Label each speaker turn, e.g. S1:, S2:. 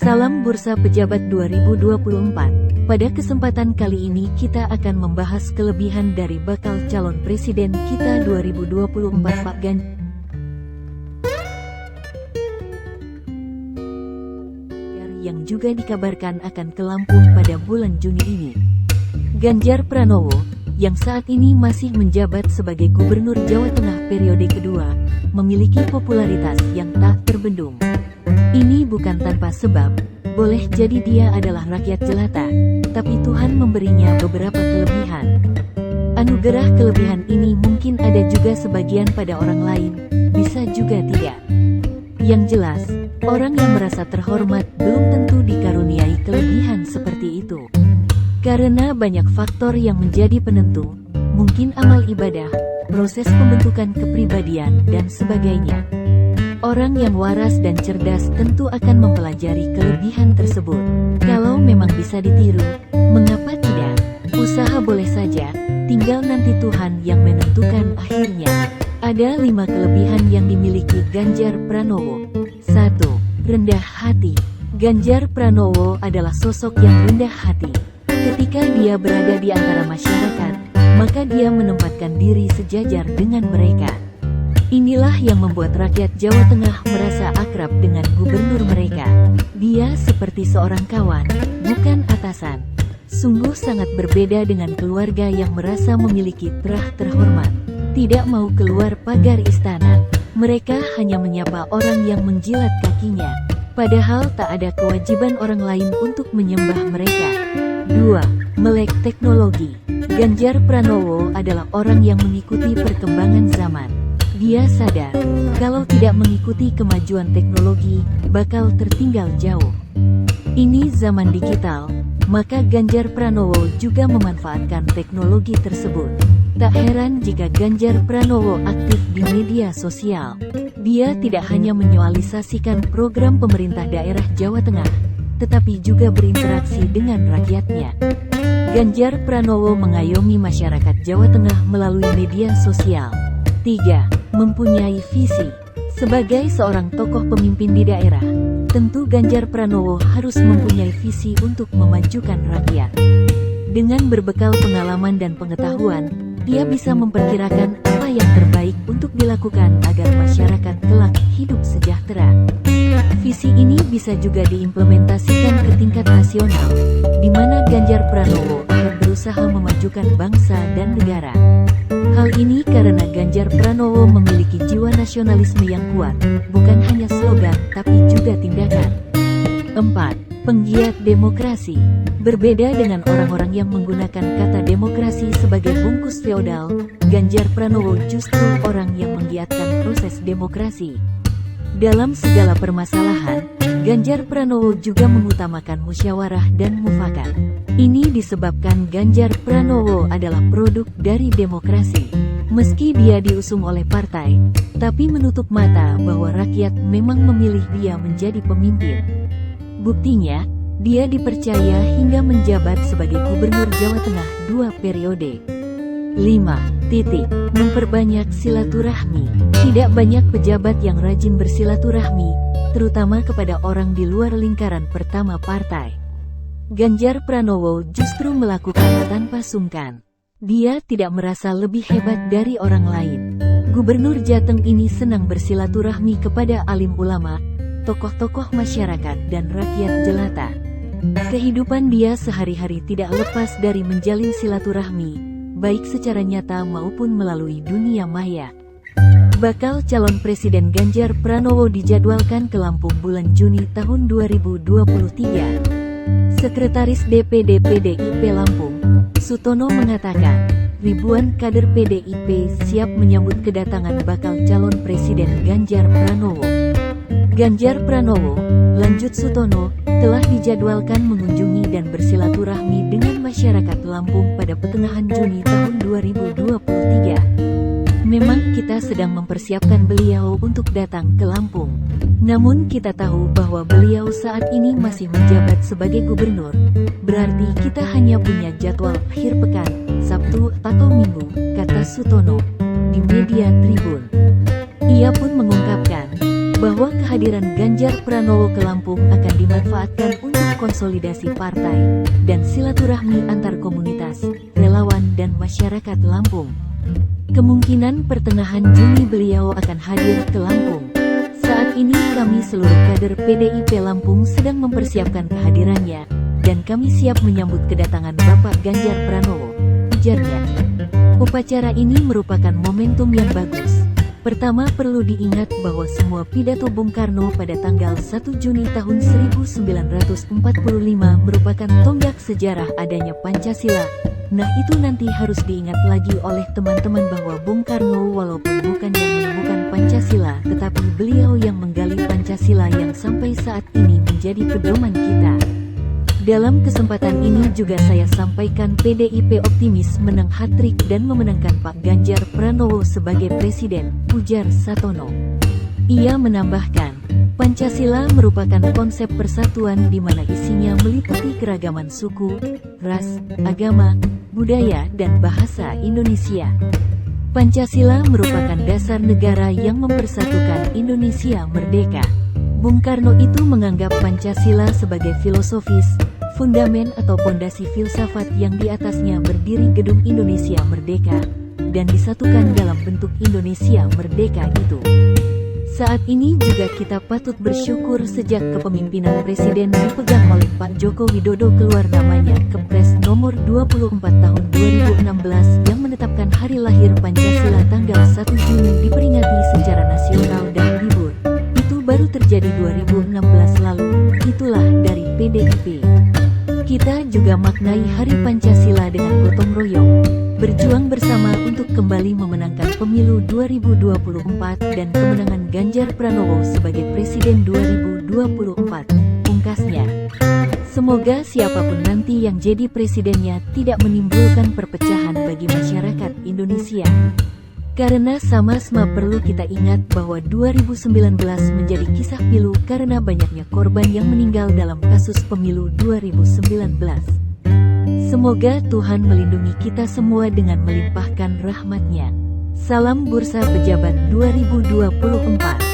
S1: Salam Bursa Pejabat 2024. Pada kesempatan kali ini kita akan membahas kelebihan dari bakal calon presiden kita 2024 Pak Ganjar yang juga dikabarkan akan ke Lampung pada bulan Juni ini. Ganjar Pranowo, yang saat ini masih menjabat sebagai Gubernur Jawa Tengah periode kedua, memiliki popularitas yang tak terbendung. Ini bukan tanpa sebab, boleh jadi dia adalah rakyat jelata, tapi Tuhan memberinya beberapa kelebihan. Anugerah kelebihan ini mungkin ada juga sebagian pada orang lain, bisa juga tidak. Yang jelas, orang yang merasa terhormat belum tentu dikaruniai kelebihan seperti itu. Karena banyak faktor yang menjadi penentu, mungkin amal ibadah, proses pembentukan kepribadian, dan sebagainya. Orang yang waras dan cerdas tentu akan mempelajari kelebihan tersebut. Kalau memang bisa ditiru, mengapa tidak? Usaha boleh saja, tinggal nanti Tuhan yang menentukan akhirnya. Ada 5 kelebihan yang dimiliki Ganjar Pranowo. 1. Rendah hati. Ganjar Pranowo adalah sosok yang rendah hati. Ketika dia berada di antara masyarakat, maka dia menempatkan diri sejajar dengan mereka. Inilah yang membuat rakyat Jawa Tengah merasa akrab dengan gubernur mereka. Dia seperti seorang kawan, bukan atasan. Sungguh sangat berbeda dengan keluarga yang merasa memiliki terah terhormat. Tidak mau keluar pagar istana. Mereka hanya menyapa orang yang menjilat kakinya. Padahal tak ada kewajiban orang lain untuk menyembah mereka. 2. Melek teknologi. Ganjar Pranowo adalah orang yang mengikuti perkembangan zaman. Dia sadar, kalau tidak mengikuti kemajuan teknologi, bakal tertinggal jauh. Ini zaman digital, maka Ganjar Pranowo juga memanfaatkan teknologi tersebut. Tak heran jika Ganjar Pranowo aktif di media sosial. Dia tidak hanya menyoalisasikan program pemerintah daerah Jawa Tengah, tetapi juga berinteraksi dengan rakyatnya. Ganjar Pranowo mengayomi masyarakat Jawa Tengah melalui media sosial. 3. Mempunyai visi. Sebagai seorang tokoh pemimpin di daerah, tentu Ganjar Pranowo harus mempunyai visi untuk memajukan rakyat. Dengan berbekal pengalaman dan pengetahuan, dia bisa memperkirakan apa yang terbaik untuk dilakukan agar masyarakat kelak hidup sejahtera. Visi ini bisa juga diimplementasikan ke tingkat nasional, di mana Ganjar Pranowo akan berusaha memajukan bangsa dan negara. Hal ini karena Ganjar Pranowo memiliki jiwa nasionalisme yang kuat, bukan hanya slogan tapi juga tindakan. 4. Penggiat demokrasi. Berbeda dengan orang-orang yang menggunakan kata demokrasi sebagai bungkus feodal, Ganjar Pranowo justru orang yang menggiatkan proses demokrasi. Dalam segala permasalahan, Ganjar Pranowo juga mengutamakan musyawarah dan mufakat. Ini disebabkan Ganjar Pranowo adalah produk dari demokrasi. Meski dia diusung oleh partai, tapi menutup mata bahwa rakyat memang memilih dia menjadi pemimpin. Buktinya, dia dipercaya hingga menjabat sebagai Gubernur Jawa Tengah 2 periode. 5. Memperbanyak silaturahmi. Tidak banyak pejabat yang rajin bersilaturahmi, terutama kepada orang di luar lingkaran pertama partai. Ganjar Pranowo justru melakukan tanpa sungkan. Dia tidak merasa lebih hebat dari orang lain. Gubernur Jateng ini senang bersilaturahmi kepada alim ulama, tokoh-tokoh masyarakat, dan rakyat jelata. Kehidupan dia sehari-hari tidak lepas dari menjalin silaturahmi, baik secara nyata maupun melalui dunia maya. Bakal calon presiden Ganjar Pranowo dijadwalkan ke Lampung bulan Juni tahun 2023. Sekretaris DPD PDIP Lampung, Sutono mengatakan, ribuan kader PDIP siap menyambut kedatangan bakal calon presiden Ganjar Pranowo. Ganjar Pranowo, lanjut Sutono, telah dijadwalkan mengunjungi dan bersilaturahmi dengan masyarakat Lampung pada pertengahan Juni tahun 2023. Memang kita sedang mempersiapkan beliau untuk datang ke Lampung. Namun kita tahu bahwa beliau saat ini masih menjabat sebagai gubernur. Berarti kita hanya punya jadwal akhir pekan, Sabtu atau Minggu, kata Sutono di media Tribun. Ia pun mengungkapkan, bahwa kehadiran Ganjar Pranowo ke Lampung akan dimanfaatkan untuk konsolidasi partai dan silaturahmi antar komunitas, relawan dan masyarakat Lampung. Kemungkinan pertengahan Juni beliau akan hadir ke Lampung. Saat ini kami seluruh kader PDIP Lampung sedang mempersiapkan kehadirannya, dan kami siap menyambut kedatangan Bapak Ganjar Pranowo, ujarnya. Upacara ini merupakan momentum yang bagus. Pertama, perlu diingat bahwa semua pidato Bung Karno pada tanggal 1 Juni tahun 1945 merupakan tonggak sejarah adanya Pancasila. Nah, itu nanti harus diingat lagi oleh teman-teman bahwa Bung Karno walaupun bukan yang menemukan Pancasila, tetapi beliau yang menggali Pancasila yang sampai saat ini menjadi pedoman kita. Dalam kesempatan ini juga saya sampaikan PDIP optimis menang hat-trick dan memenangkan Pak Ganjar Pranowo sebagai presiden, ujar Satono. Ia menambahkan, Pancasila merupakan konsep persatuan di mana isinya meliputi keragaman suku, ras, agama, budaya, dan bahasa Indonesia. Pancasila merupakan dasar negara yang mempersatukan Indonesia merdeka. Bung Karno itu menganggap Pancasila sebagai filosofis, fundamen atau pondasi filsafat yang di atasnya berdiri gedung Indonesia Merdeka, dan disatukan dalam bentuk Indonesia Merdeka itu. Saat ini juga kita patut bersyukur sejak kepemimpinan Presiden dipegang oleh Pak Joko Widodo keluar namanya Kepres nomor 24 tahun 2016 yang menetapkan hari lahir Pancasila tanggal 1 Juni diperingati secara nasional dan libur. Baru terjadi 2016 lalu. Itulah dari PDIP. Kita juga maknai Hari Pancasila dengan gotong royong, berjuang bersama untuk kembali memenangkan pemilu 2024 dan kemenangan Ganjar Pranowo sebagai Presiden 2024, pungkasnya. Semoga siapapun nanti yang jadi presidennya tidak menimbulkan perpecahan bagi masyarakat Indonesia. Karena sama-sama perlu kita ingat bahwa 2019 menjadi kisah pilu karena banyaknya korban yang meninggal dalam kasus pemilu 2019. Semoga Tuhan melindungi kita semua dengan melimpahkan rahmat-Nya. Salam Bursa Pejabat 2024.